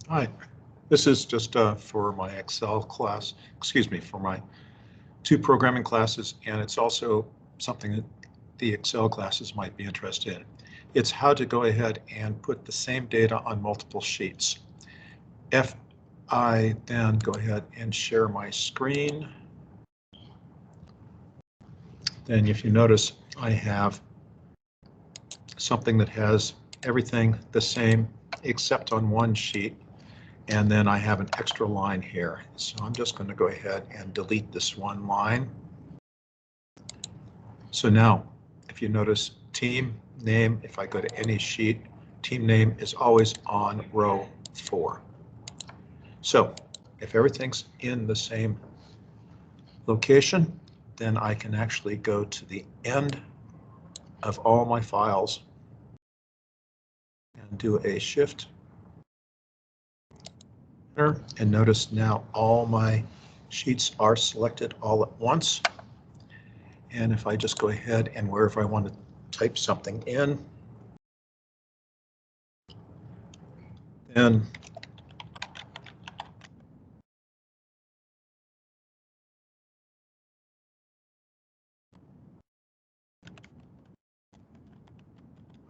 Hi, this is just for my Excel class, excuse me, for my 2 programming classes, and it's also something that the Excel classes might be interested in. It's how to go ahead and put the same data on multiple sheets. If I then go ahead and share my screen, then if you notice, I have something that has everything the same except on one sheet. And then I have an extra line here. So I'm just going to go ahead and delete this one line. So now, if you notice, team name, if I go to any sheet, team name is always on row 4. So if everything's in the same location, then I can actually go to the end of all my files and do a shift. And notice now all my sheets are selected all at once. And if I just go ahead and wherever I want to type something in, then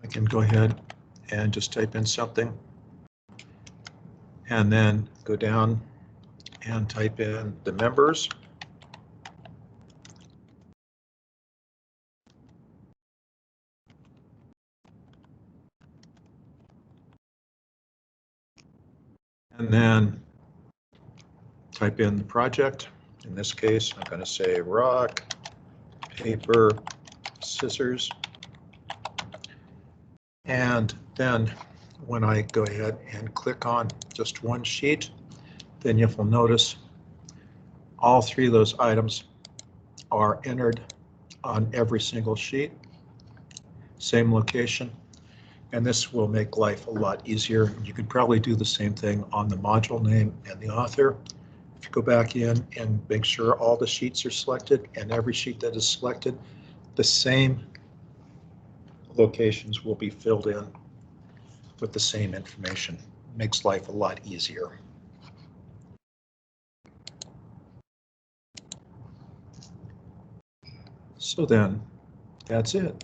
I can go ahead and just type in something and then go down and type in the members. And then type in the project. In this case, I'm going to say rock, paper, scissors. And then when I go ahead and click on just one sheet, then you will notice all 3 of those items are entered on every single sheet, same location, and this will make life a lot easier. You could probably do the same thing on the module name and the author. If you go back in and make sure all the sheets are selected, and every sheet that is selected, the same locations will be filled in with the same information. It makes life a lot easier. So then, that's it.